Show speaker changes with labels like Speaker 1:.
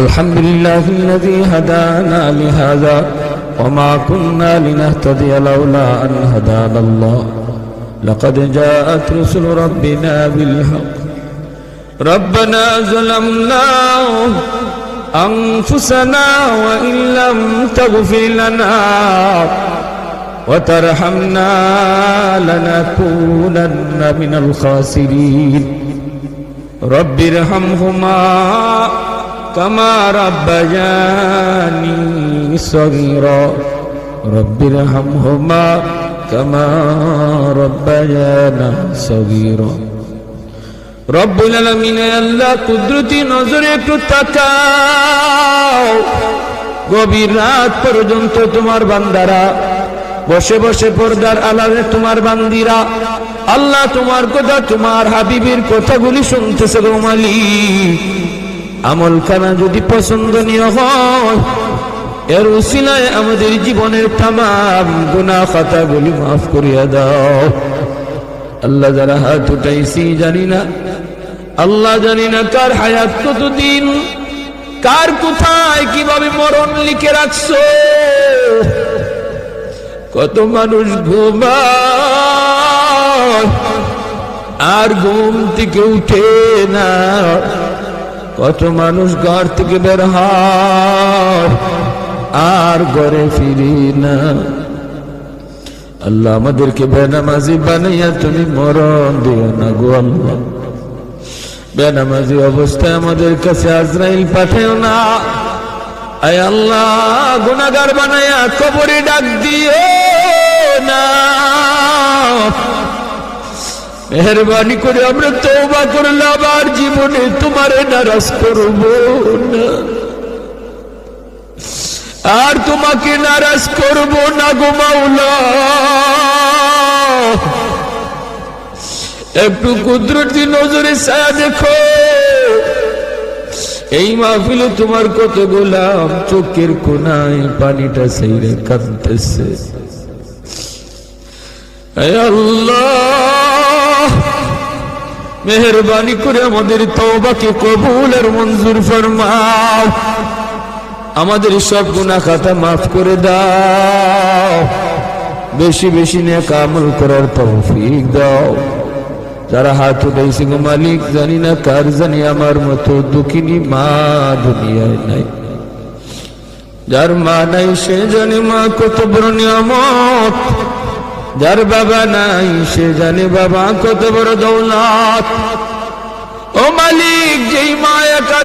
Speaker 1: الحمد لله الذي هدانا لهذا وما كنا لنهتدي لولا أن هدانا الله لقد جاءت رسل ربنا بالحق ربنا ظلمنا أنفسنا وإن لم تغفر لنا وترحمنا لنكونن من الخاسرين رب ارحمهما كما ربياني صغيرا رب ارحمهما كما ربيانا صغيرا রব্বুল আলামিন আল্লাহ কুদরতি নজরে একটু তাকাও। গভীর রাত পর্যন্ত তোমার বান্দারা বসে বসে পর্দার আড়ালে তোমার বান্দিরা আল্লাহ তোমার কথা তোমার হাবিবের কথাগুলি শুনতেছে গো মালিক। আমলখানা যদি পছন্দনীয় হয় এর উসিলায় আমাদের জীবনের তামাম গুনাহ খাতাগুলি মাফ করিয়া দাও। আল্লাহ যারা হাত উঠাইছি জানি না, আল্লাহ জানি না কার হায়াত কতদিন, কার কোথায় কিভাবে মরণ লিখে রাখছো। কত মানুষ ঘুমায় আর ঘুম থেকে উঠে না, কত মানুষ ঘর থেকে বের হয় আর ঘরে ফিরি না। আল্লাহ আমাদেরকে বেনামাজি বানাইয়া তুমি মরণ দিও না গো আল্লাহ। বেনামাজি অবস্থায় আমাদের কাছে আজরাইল পাঠাও না। আয় আল্লাহ গুনাহগার বানাইয়া কবরে ডাক দিও না। মেহেরবানি করে আমরা তওবা করলাম আর জীবনে তোমারে নারাজ করব না, আর তোমাকে নারাজ করব না গো মাওলা। একটু কুদরতি নজরে ছায়া দেখো। এই মাহফিলে তোমার কত গোলাম চোখের কোনায় পানিটা ছেড়ে কাঁদতেছে। হে আল্লাহ মেহেরবানি করে আমাদের তওবাকে কবুল আর মঞ্জুর ফরমাও। আমাদের সব গুনাহ খাতা মাফ করে দাও। বেশি বেশি নেক আমল করার তৌফিক দাও। যারা হাত উঠাইছে গো মালিক জানি না কার জানি আমার মতো দুঃখিনী মা দুনিয়ায় নাই। যার মা নাই সে জানে মা কত বড় নিয়ামত, যার বাবা নাই সে জানে বাবা কত বড় দৌলত। ও মালিক যেই মা একা